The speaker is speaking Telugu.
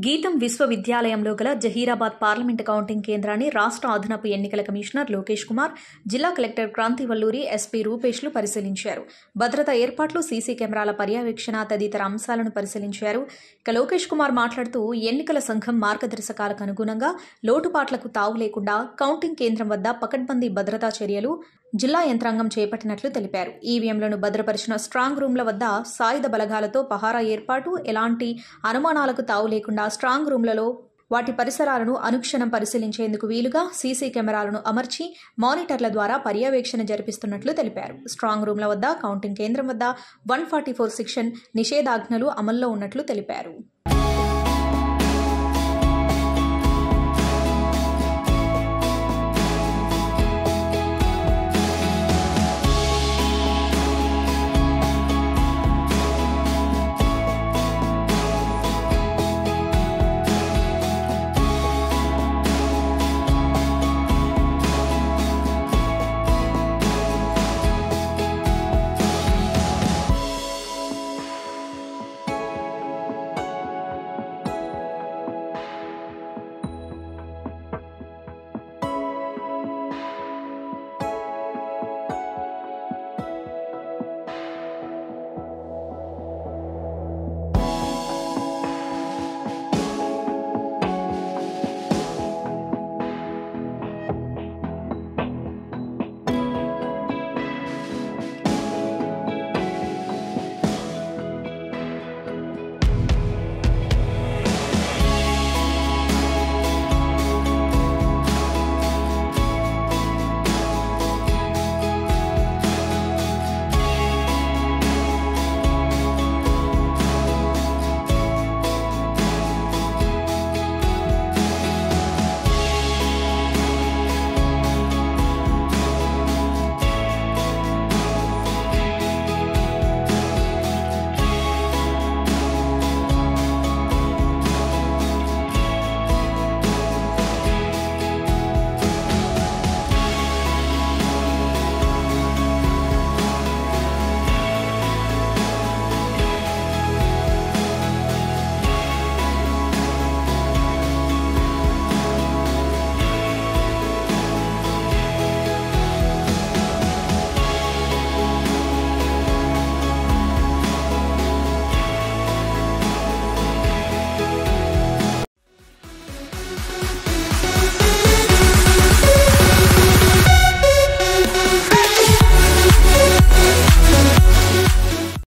గీతం విశ్వవిద్యాలయంలో గల జహీరాబాద్ పార్లమెంటు కౌంటింగ్ కేంద్రాన్ని రాష్ట్ర అదనపు ఎన్నికల కమిషనర్ లోకేష్ కుమార్, జిల్లా కలెక్టర్ క్రాంతి వల్లూరి, ఎస్పీ రూపేష్లు పరిశీలించారు. భద్రతా ఏర్పాట్లు, సీసీ కెమెరాల పర్యవేక్షణ తదితర అంశాలను పరిశీలించారు. ఇక లోకేష్ కుమార్ మాట్లాడుతూ ఎన్నికల సంఘం మార్గదర్శకాలకు అనుగుణంగా లోటుపాట్లకు తావు లేకుండా కౌంటింగ్ కేంద్రం వద్ద పకడ్బందీ భద్రతా చర్యలు జిల్లా యంత్రాంగం చేపట్టినట్లు తెలిపారు. ఈవీఎంలను భద్రపరిచిన స్ట్రాంగ్ రూమ్ల వద్ద సాయుధ బలగాలతో పహారా ఏర్పాటు, ఎలాంటి అనుమానాలకు తావు లేకుండా స్ట్రాంగ్ రూమ్లలో వాటి పరిసరాలను అనుక్షణం పరిశీలించేందుకు వీలుగా సీసీ కెమెరాలను అమర్చి మానిటర్ల ద్వారా పర్యవేక్షణ జరిపిస్తున్నట్లు తెలిపారు. స్ట్రాంగ్ రూమ్ల వద్ద, కౌంటింగ్ కేంద్రం వద్ద 144 సెక్షన్ నిషేధాజ్ఞలు అమల్లో ఉన్నట్లు తెలిపారు.